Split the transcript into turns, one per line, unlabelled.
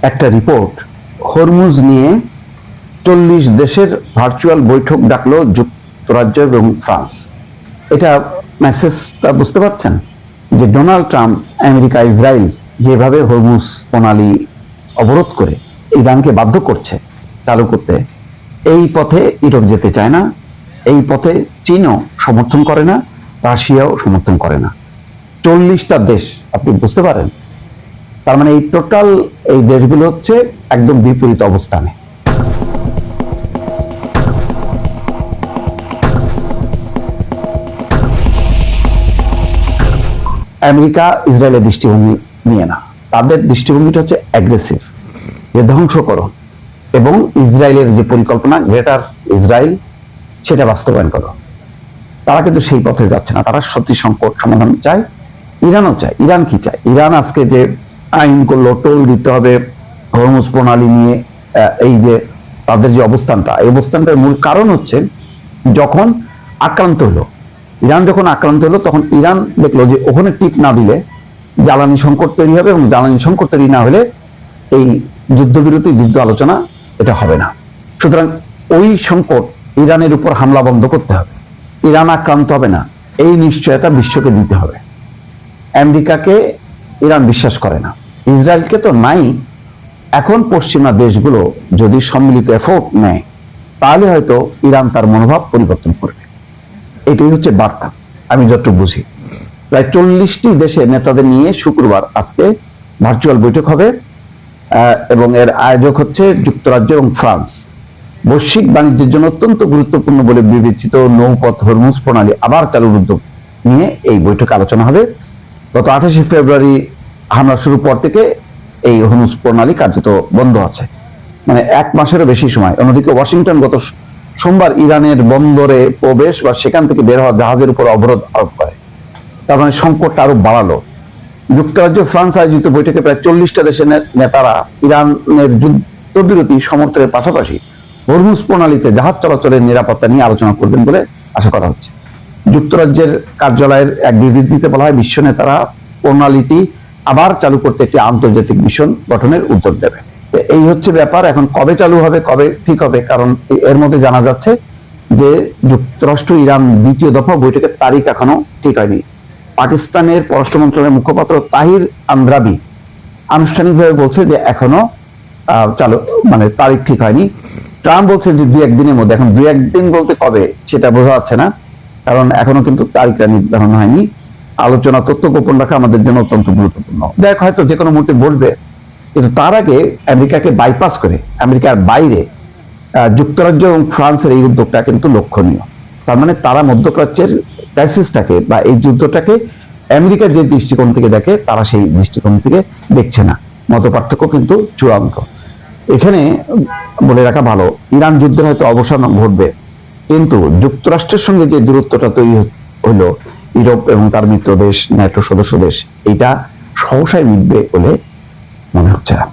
একটা report Hormuz নিয়ে 40 দেশের ভার্চুয়াল বৈঠক ডাকলো যুক্তরাজ্য এবং ফ্রান্স। এটা মেসেজটা বুঝতে পারছেন যে ডোনাল্ড ট্রাম্প, আমেরিকা, ইসরায়েল যেভাবে হরমুজ প্রণালী অবরোধ করে ইরানকে বাধ্য করছে চালু করতে, এই পথে ইউরোপ যেতে চায় না, এই পথে চীনও সমর্থন করে না, রাশিয়াও সমর্থন করে না। 40টা দেশ, আপনি বুঝতে পারেন, তার মানে এই টোটাল এই দেশগুলো হচ্ছে একদম বিপরীত অবস্থানে। আমেরিকা ইসরায়েলের দৃষ্টিভঙ্গি নিয়ে না, তাদের দৃষ্টিভঙ্গিটা হচ্ছে অ্যাগ্রেসিভ, যে ধ্বংস করো, এবং ইসরায়েলের যে পরিকল্পনা গ্রেটার ইসরায়েল সেটা বাস্তবায়ন করো। তারা কিন্তু সেই পথে যাচ্ছে না, তারা সত্যি সংকট সমাধান চায়। ইরানও চায়। ইরান কি চায়? ইরান আজকে যে আইন করলো, টোল দিতে হবে হরমুজ প্রণালী নিয়ে, এই যে তাদের যে অবস্থানটা, এই অবস্থানটার মূল কারণ হচ্ছে যখন আক্রান্ত হলো, ইরান যখন আক্রান্ত হলো, তখন ইরান দেখলো যে ওখানে টিপ না দিলে জ্বালানি সংকট তৈরি হবে, এবং জ্বালানি সংকট তৈরি না হলে এই যুদ্ধবিরতি, যুদ্ধ আলোচনা এটা হবে না। সুতরাং ওই সংকট, ইরানের উপর হামলা বন্ধ করতে হবে, ইরান আক্রান্ত হবে না, এই নিশ্চয়তা বিশ্বকে দিতে হবে। আমেরিকাকে ইরান বিশ্বাস করে না, ইসরায়েলকে তো নাই। এখন পশ্চিমা দেশগুলো যদি সম্মিলিত এফোর্ট নেয়, তাহলে হয়তো ইরান তার মনোভাব পরিবর্তন করবে। এটাই হচ্ছে বার্তা, আমি যতটুকু বুঝি। প্রায় 40টি দেশের নেতাদের নিয়ে শুক্রবার আজকে ভার্চুয়াল বৈঠক হবে, এবং এর আয়োজক হচ্ছে যুক্তরাজ্য এবং ফ্রান্স। বৈশ্বিক বাণিজ্যের জন্য অত্যন্ত গুরুত্বপূর্ণ বলে বিবেচিত নৌপথ হরমুজ প্রণালী আবার চালুর উদ্যোগ নিয়ে এই বৈঠকে আলোচনা হবে। গত 28 ফেব্রুয়ারি হামলা শুরুর পর থেকে এই হরমুজ প্রণালী কার্যত বন্ধ আছে, মানে 1 মাসেরও বেশি সময়। অন্যদিকে ওয়াশিংটন গত সোমবার ইরানের বন্দরে প্রবেশ বা সেখান থেকে বের হওয়া জাহাজের উপর অবরোধ আরোপ করে, তার মানে সংকটটা আরো বাড়ালো। যুক্তরাজ্য ফ্রান্স আয়োজিত বৈঠকে প্রায় 40টা দেশের নেতারা ইরানের যুদ্ধবিরতি সমর্থনের পাশাপাশি হরমুজ প্রণালীতে জাহাজ চলাচলের নিরাপত্তা নিয়ে আলোচনা করবেন বলে আশা করা হচ্ছে। যুক্তরাজ্যের কার্যালয়ের এক বিবৃতিতে বলা হয়, বিশ্ব নেতারা প্রণালীটি আবার চালু করতে একটি আন্তর্জাতিক মিশন গঠনের উদ্যোগ নেবে। এই হচ্ছে ব্যাপার। এখন কবে চালু হবে, কবে ঠিক হবে, কারণ এর মধ্যে জানা যাচ্ছে যে যুক্তরাষ্ট্র ইরান দ্বিতীয় দফা বৈঠকের তারিখ এখনো ঠিক হয়নি। পাকিস্তানের পররাষ্ট্র মন্ত্রণালয়ের মুখপাত্র তাহির আন্দ্রাবি আনুষ্ঠানিকভাবে বলছে যে এখনো চালু, মানে তারিখ ঠিক হয়নি। ট্রাম্প বলছে যে 2-1 দিনের মধ্যে। এখন 2-1 দিন বলতে কবে সেটা বোঝা যাচ্ছে না, কারণ এখনো কিন্তু তারিখটা নির্ধারণ হয়নি। আলোচনা, তথ্য গোপন রাখা আমাদের জন্য অত্যন্ত গুরুত্বপূর্ণ। দেখ, হয়তো যে কোনো মুহূর্তে বসবে, কিন্তু তার আগে আমেরিকাকে বাইপাস করে আমেরিকার বাইরে যুক্তরাজ্য এবং ফ্রান্সের এই উদ্যোগটা কিন্তু লক্ষণীয়। তার মানে তারা মধ্যপ্রাচ্যের ক্রাইসিসটাকে বা এই যুদ্ধটাকে আমেরিকা যে দৃষ্টিকোণ থেকে দেখে, তারা সেই দৃষ্টিকোণ থেকে দেখছে না। মত পার্থক্য কিন্তু চূড়ান্ত। এখানে বলে রাখা ভালো, ইরান যুদ্ধের হয়তো অবসান ঘটবে, কিন্তু যুক্তরাষ্ট্রের সঙ্গে যে দূরত্বটা তৈরি হইলো, ইউরোপ এবং তার মিত্র দেশ, ন্যাটো সদস্য দেশ, এটা সহসায় মিটবে বলে মনে হচ্ছে না।